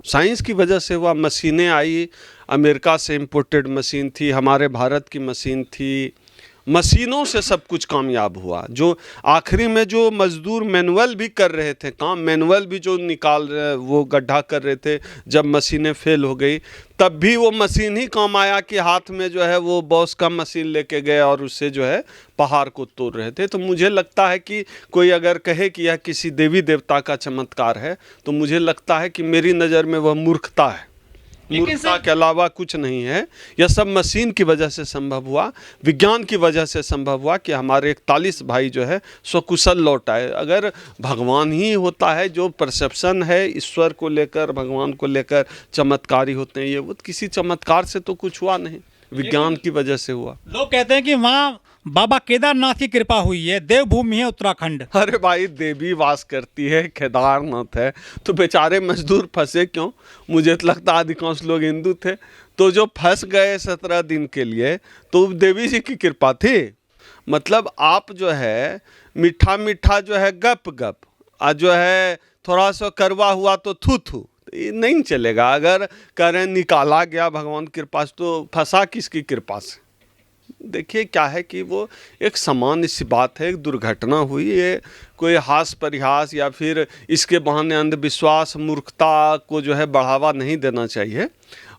Science की वजह से हुआ। मशीनें आई, अमेरिका से इम्पोर्टेड मशीन थी, हमारे भारत की मशीन थी, मशीनों से सब कुछ कामयाब हुआ। जो आखिरी में जो मजदूर मैनुअल भी कर रहे थे काम, मैनुअल भी जो निकाल रहे वो गड्ढा कर रहे थे, जब मशीनें फेल हो गई तब भी वो मशीन ही काम आया कि हाथ में जो है वो बॉस का मशीन लेके गए और उससे जो है पहाड़ को तोड़ रहे थे। तो मुझे लगता है कि कोई अगर कहे कि यह किसी देवी देवता का चमत्कार है तो मुझे लगता है कि मेरी नज़र में वह मूर्खता है, मूर्खता के अलावा कुछ नहीं है। यह सब मशीन की वजह से संभव हुआ, विज्ञान की वजह से संभव हुआ कि हमारे 41 भाई जो है स्वकुशल लौट आए। अगर भगवान ही होता है, जो परसेप्शन है ईश्वर को लेकर, भगवान को लेकर चमत्कारी होते हैं, ये वो किसी चमत्कार से तो कुछ हुआ नहीं, विज्ञान की वजह से हुआ। लोग कहते हैं कि वहाँ बाबा केदारनाथ की कृपा हुई है, देवभूमि है उत्तराखंड। अरे भाई, देवी वास करती है, केदारनाथ है, तो बेचारे मजदूर फंसे क्यों? मुझे तो लगता अधिकांश लोग हिंदू थे, तो जो फंस गए 17 दिन के लिए तो देवी जी की कृपा थी। मतलब आप जो है मीठा मीठा जो है गप गप, और जो है थोड़ा सा करवा हुआ तो थू थू, ये नहीं चलेगा। अगर करें निकाला गया भगवान की कृपा से, तो फंसा किसकी कृपा से? देखिए क्या है कि वो एक सामान्य सी बात है, एक दुर्घटना हुई, ये कोई हास परिहास या फिर इसके बहाने अंधविश्वास, मूर्खता को जो है बढ़ावा नहीं देना चाहिए।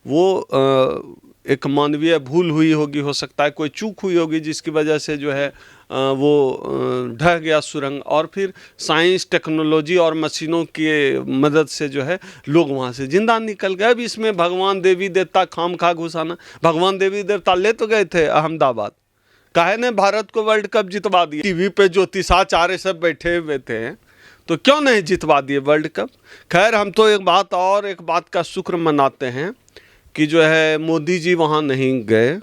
वो एक मानवीय भूल हुई होगी, हो सकता है कोई चूक हुई होगी जिसकी वजह से जो है वो ढह गया सुरंग, और फिर साइंस, टेक्नोलॉजी और मशीनों की मदद से जो है लोग वहाँ से जिंदा निकल गए। अब इसमें भगवान देवी देवता खाम खा घुसाना, भगवान देवी देवता ले तो गए थे अहमदाबाद, काहे ने भारत को वर्ल्ड कप जितवा दिया। टीवी पे ज्योतिषाचार्य सब बैठे हुए थे, तो क्यों नहीं जितवा दिए वर्ल्ड कप? खैर, हम तो एक बात का शुक्र मनाते हैं कि जो है मोदी जी वहाँ नहीं गए।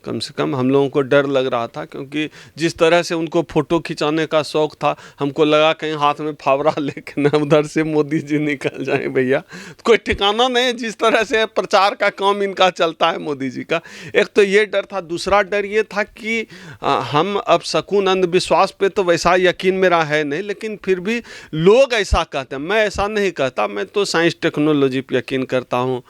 कम से कम हम लोगों को डर लग रहा था, क्योंकि जिस तरह से उनको फ़ोटो खिंचाने का शौक़ था, हमको लगा कहीं हाथ में फावड़ा लेके न उधर से मोदी जी निकल जाएं। भैया, कोई ठिकाना नहीं जिस तरह से प्रचार का काम इनका चलता है मोदी जी का। एक तो ये डर था, दूसरा डर ये था कि हम अब शकुन अंधविश्वास पे तो वैसा यकीन मेरा है नहीं, लेकिन फिर भी लोग ऐसा कहते हैं। मैं ऐसा नहीं कहता, मैं तो साइंस टेक्नोलॉजी पर यकीन करता हूँ।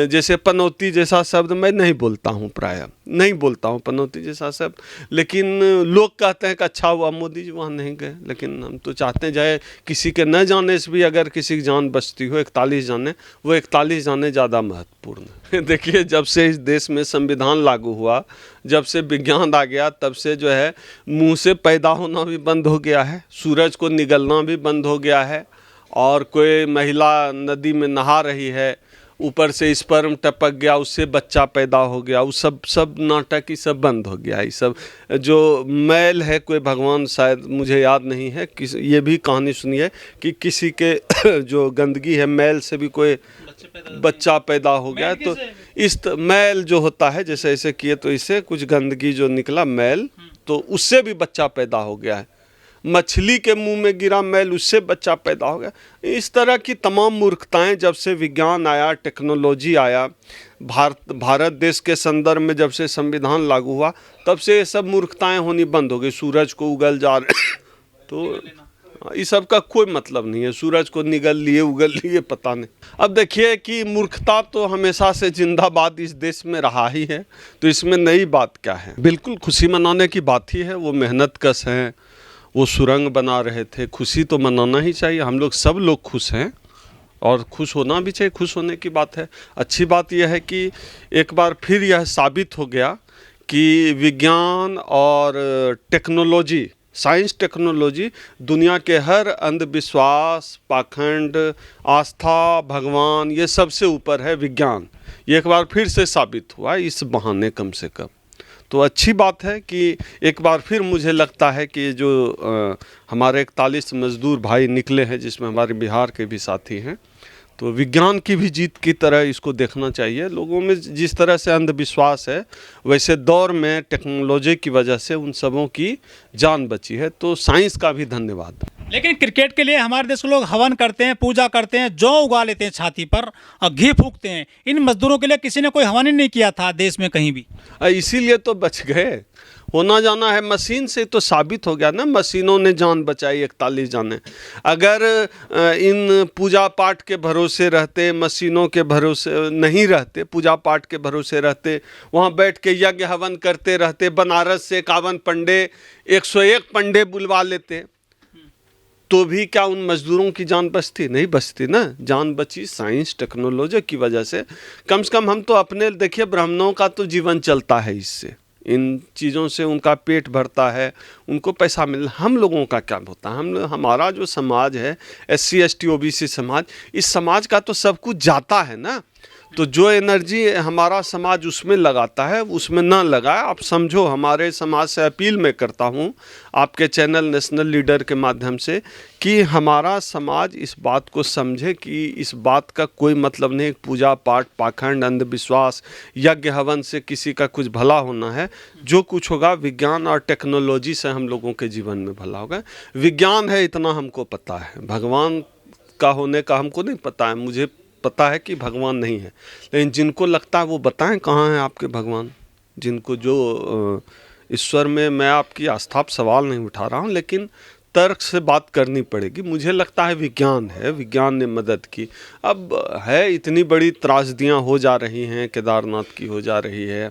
जैसे पनौती जैसा शब्द मैं नहीं बोलता हूँ, प्रायः नहीं बोलता हूँ पनौती जैसा सब, लेकिन लोग कहते हैं कि अच्छा हुआ मोदी जी वहाँ नहीं गए। लेकिन हम तो चाहते जाए, किसी के न जाने से भी अगर किसी की जान बचती हो, 41 जाने, वो 41 जाने ज़्यादा महत्वपूर्ण है। देखिए, जब से इस देश में संविधान लागू हुआ, जब से विज्ञान आ गया, तब से जो है मुँह से पैदा होना भी बंद हो गया है, सूरज को निगलना भी बंद हो गया है, और कोई महिला नदी में नहा रही है, ऊपर से स्पर्म टपक गया, उससे बच्चा पैदा हो गया, वो सब नाटक ही सब बंद हो गया। ये सब जो मैल है, कोई भगवान, शायद मुझे याद नहीं है, ये भी कहानी सुनी है कि किसी के जो गंदगी है, मैल से भी कोई बच्चा पैदा हो गया। तो इस मैल जो होता है, जैसे ऐसे किए तो इससे कुछ गंदगी जो निकला मैल, तो उससे भी बच्चा पैदा हो गया है। मछली के मुंह में गिरा मैल, उससे बच्चा पैदा हो गया। इस तरह की तमाम मूर्खताएं जब से विज्ञान आया, टेक्नोलॉजी आया, भारत देश के संदर्भ में जब से संविधान लागू हुआ, तब से ये सब मूर्खताएं होनी बंद हो गई। सूरज को उगल जा रहे तो इस सब का कोई मतलब नहीं है, सूरज को निगल लिए उगल लिए पता नहीं। अब देखिए कि मूर्खता तो हमेशा से जिंदाबाद इस देश में रहा ही है, तो इसमें नई बात क्या है? बिल्कुल खुशी मनाने की बात ही है। वो मेहनत कश हैं, वो सुरंग बना रहे थे, खुशी तो मनाना ही चाहिए। हम लोग सब लोग खुश हैं और खुश होना भी चाहिए, खुश होने की बात है। अच्छी बात यह है कि एक बार फिर यह साबित हो गया कि विज्ञान और टेक्नोलॉजी, साइंस टेक्नोलॉजी दुनिया के हर अंधविश्वास, पाखंड, आस्था, भगवान, ये सबसे ऊपर है विज्ञान। ये एक बार फिर से साबित हुआ इस बहाने कम से कम। तो अच्छी बात है कि एक बार फिर मुझे लगता है कि जो हमारे 41 मजदूर भाई निकले हैं, जिसमें हमारे बिहार के भी साथी हैं, तो विज्ञान की भी जीत की तरह इसको देखना चाहिए। लोगों में जिस तरह से अंधविश्वास है, वैसे दौर में टेक्नोलॉजी की वजह से उन सबों की जान बची है, तो साइंस का भी धन्यवाद। लेकिन क्रिकेट के लिए हमारे देश के लोग हवन करते हैं, पूजा करते हैं, जौ उगा लेते हैं छाती पर और घी फूंकते हैं। इन मजदूरों के लिए किसी ने कोई हवन ही नहीं किया था देश में कहीं भी, इसीलिए तो बच गए। होना जाना है मशीन से, तो साबित हो गया ना, मशीनों ने जान बचाई 41 जाने। अगर इन पूजा पाठ के भरोसे रहते, मशीनों के भरोसे नहीं रहते, पूजा पाठ के भरोसे रहते, वहाँ बैठ के यज्ञ हवन करते रहते, बनारस से 51 पंडे 101 पंडे बुलवा लेते, तो भी क्या उन मजदूरों की जान बचती? नहीं बचती ना। जान बची साइंस टेक्नोलॉजी की वजह से। कम से कम हम तो अपने, देखिए ब्राह्मणों का तो जीवन चलता है इससे, इन चीज़ों से उनका पेट भरता है, उनको पैसा मिल। हम लोगों का क्या होता है? हमारा जो समाज है SC ST OBC समाज, इस समाज का तो सब कुछ जाता है ना। तो जो एनर्जी हमारा समाज उसमें लगाता है, उसमें ना लगाए। आप समझो, हमारे समाज से अपील मैं करता हूँ आपके चैनल नेशनल लीडर के माध्यम से, कि हमारा समाज इस बात को समझे कि इस बात का कोई मतलब नहीं पूजा पाठ, पाखंड, अंधविश्वास, यज्ञ हवन से किसी का कुछ भला होना है। जो कुछ होगा विज्ञान और टेक्नोलॉजी से हम लोगों के जीवन में भला होगा। विज्ञान है इतना हमको पता है, भगवान का होने का हमको नहीं पता है। मुझे पता है कि भगवान नहीं है, लेकिन जिनको लगता है वो बताएं कहाँ हैं आपके भगवान। जिनको जो ईश्वर में, मैं आपकी आस्था पर सवाल नहीं उठा रहा हूँ, लेकिन तर्क से बात करनी पड़ेगी। मुझे लगता है विज्ञान है, विज्ञान ने मदद की। अब है इतनी बड़ी त्रासदियाँ हो जा रही हैं, केदारनाथ की हो जा रही है,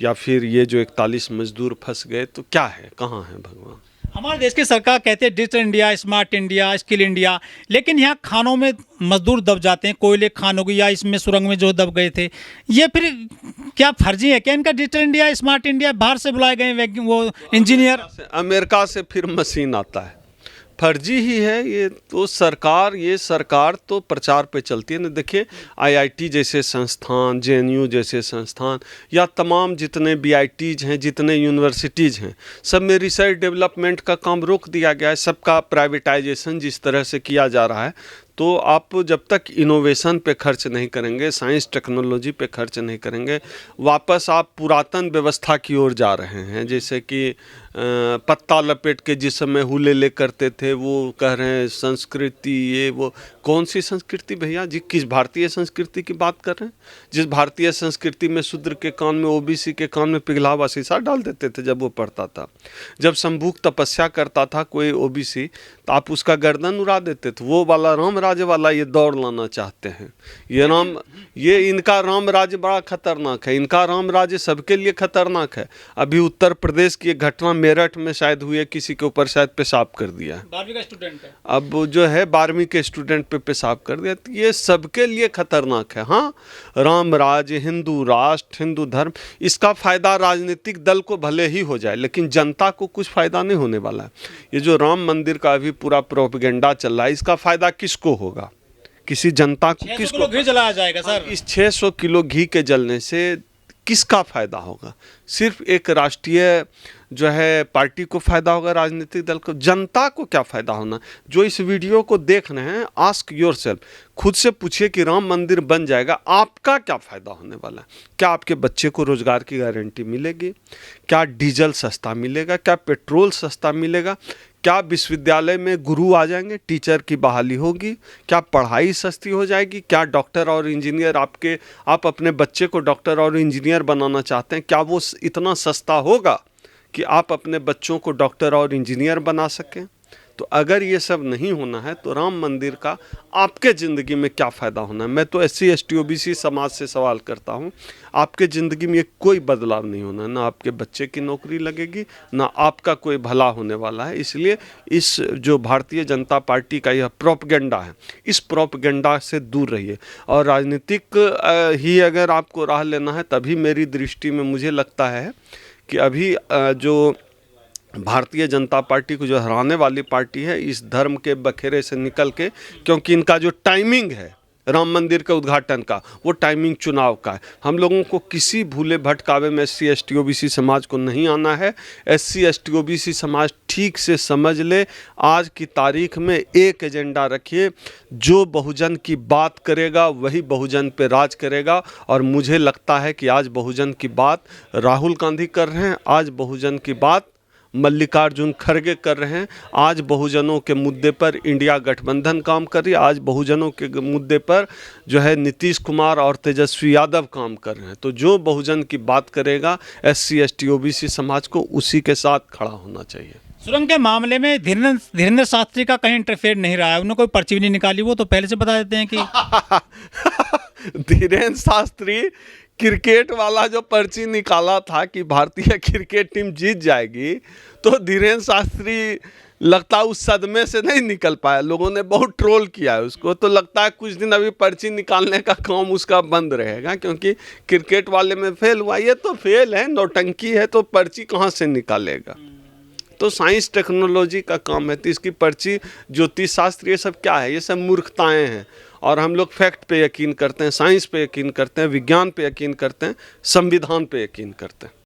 या फिर ये जो 41 मजदूर फंस गए, तो क्या है, कहाँ है भगवान? हमारे देश की सरकार कहते हैं digital India, smart India, skill India, लेकिन यहाँ खानों में मजदूर दब जाते हैं, कोयले खानों की या इसमें सुरंग में जो दब गए थे। ये फिर क्या फर्जी है क्या इनका? डिजिटल इंडिया, स्मार्ट इंडिया, बाहर से बुलाए गए वो इंजीनियर, अमेरिका से फिर मशीन आता है, फर्जी ही है ये तो। ये सरकार तो प्रचार पे चलती है ना। देखिए IIT जैसे संस्थान, JNU जैसे संस्थान, या तमाम जितने BITs हैं, जितने यूनिवर्सिटीज़ हैं, सब में रिसर्च डेवलपमेंट का काम रोक दिया गया है। सबका प्राइवेटाइजेशन जिस तरह से किया जा रहा है, तो आप जब तक इनोवेशन पे खर्च नहीं करेंगे, साइंस टेक्नोलॉजी पे खर्च नहीं करेंगे, वापस आप पुरातन व्यवस्था की ओर जा रहे हैं। जैसे कि पत्ता लपेट के जिस समय हुले ले करते थे, वो कह रहे हैं संस्कृति, ये वो। कौन सी संस्कृति भैया जी? किस भारतीय संस्कृति की बात कर रहे हैं? जिस भारतीय संस्कृति में शूद्र के कान में, OBC के कान में पिघला हुआ शीशा डाल देते थे जब वो पढ़ता था। जब शंभूक तपस्या करता था कोई OBC, तो आप उसका गर्दन उड़ा देते थे। वो वाला राम राज्य वाला ये दौड़ लाना चाहते हैं। ये इनका राम राज्य बड़ा खतरनाक है। इनका राम राज्य सबके लिए खतरनाक है। अभी उत्तर प्रदेश की एक घटना मेरठ में शायद हुई है, किसी के ऊपर शायद पेशाब कर दिया है, 12वीं का स्टूडेंट है। अब जो है 12वीं के स्टूडेंट पे पेशाब कर दिया। तो ये सबके लिए खतरनाक है। हाँ, राम राज्य, हिंदू राष्ट्र, हिंदू धर्म, इसका फायदा राजनीतिक दल को भले ही हो जाए, लेकिन जनता को कुछ फायदा नहीं होने वाला है। ये जो राम मंदिर का अभी पूरा प्रोपेगेंडा चल रहा है, इसका फायदा किसको होगा? किसी जनता को? 600 किसको? किलो घी जलाया जाएगा सर। इस 600 किलो घी के जलने से किसका फायदा होगा? सिर्फ एक राष्ट्रीय जो है पार्टी को फायदा होगा, राजनीतिक दल को। जनता को क्या फायदा होना? जो इस वीडियो को देख रहे हैं, आस्क योरसेल्फ, खुद से पूछिए कि राम मंदिर बन जाएगा, आपका क्या फायदा होने वाला है? क्या आपके बच्चे को रोजगार की गारंटी मिलेगी? क्या डीजल सस्ता मिलेगा? क्या पेट्रोल सस्ता मिलेगा? क्या विश्वविद्यालय में गुरु आ जाएंगे? टीचर की बहाली होगी? क्या पढ़ाई सस्ती हो जाएगी? क्या डॉक्टर और इंजीनियर आप अपने बच्चे को डॉक्टर और इंजीनियर बनाना चाहते हैं, क्या वो इतना सस्ता होगा कि आप अपने बच्चों को डॉक्टर और इंजीनियर बना सकें? तो अगर ये सब नहीं होना है, तो राम मंदिर का आपके ज़िंदगी में क्या फ़ायदा होना है? मैं तो SC ST OBC समाज से सवाल करता हूँ, आपके ज़िंदगी में कोई बदलाव नहीं होना है। ना आपके बच्चे की नौकरी लगेगी, ना आपका कोई भला होने वाला है। इसलिए इस जो भारतीय जनता पार्टी का यह प्रोपगेंडा है, इस प्रोपगेंडा से दूर रहिए। और राजनीतिक ही अगर आपको राह लेना है, तभी मेरी दृष्टि में मुझे लगता है कि अभी जो भारतीय जनता पार्टी को जो हराने वाली पार्टी है, इस धर्म के बखेरे से निकल के, क्योंकि इनका जो टाइमिंग है राम मंदिर के उद्घाटन का, वो टाइमिंग चुनाव का है। हम लोगों को किसी भूले भटकावे में SC ST OBC समाज को नहीं आना है। SC ST OBC समाज ठीक से समझ ले, आज की तारीख में एक एजेंडा रखिए, जो बहुजन की बात करेगा वही बहुजन पे राज करेगा। और मुझे लगता है कि आज बहुजन की बात राहुल गांधी कर रहे हैं, आज बहुजन की बात मल्लिकार्जुन खड़गे कर रहे हैं। आज बहुजनों के मुद्दे पर इंडिया गठबंधन काम कर रही है। आज बहुजनों के मुद्दे पर जो है नीतीश कुमार और तेजस्वी यादव काम कर रहे हैं। तो जो बहुजन की बात करेगा SC ST OBC समाज को उसी के साथ खड़ा होना चाहिए। सुरंग के मामले में धीरेन्द्र शास्त्री का कहीं इंटरफेयर नहीं रहा है, उन्होंने कोई पर्ची भी नहीं निकाली, वो तो पहले से बता देते हैं कि धीरेन्द्र शास्त्री क्रिकेट वाला जो पर्ची निकाला था कि भारतीय क्रिकेट टीम जीत जाएगी, तो धीरेन्द्र शास्त्री लगता है उस सदमे से नहीं निकल पाया। लोगों ने बहुत ट्रोल किया है उसको। तो लगता है कुछ दिन अभी पर्ची निकालने का काम उसका बंद रहेगा, क्योंकि क्रिकेट वाले में फेल हुआ। ये तो फेल है, नौटंकी है, तो पर्ची कहाँ से निकालेगा। तो साइंस टेक्नोलॉजी का काम है। तो इसकी पर्ची, ज्योतिष शास्त्र, ये सब क्या है? ये सब मूर्खताएं हैं। और हम लोग फैक्ट पे यकीन करते हैं, साइंस पे यकीन करते हैं, विज्ञान पे यकीन करते हैं, संविधान पे यकीन करते हैं।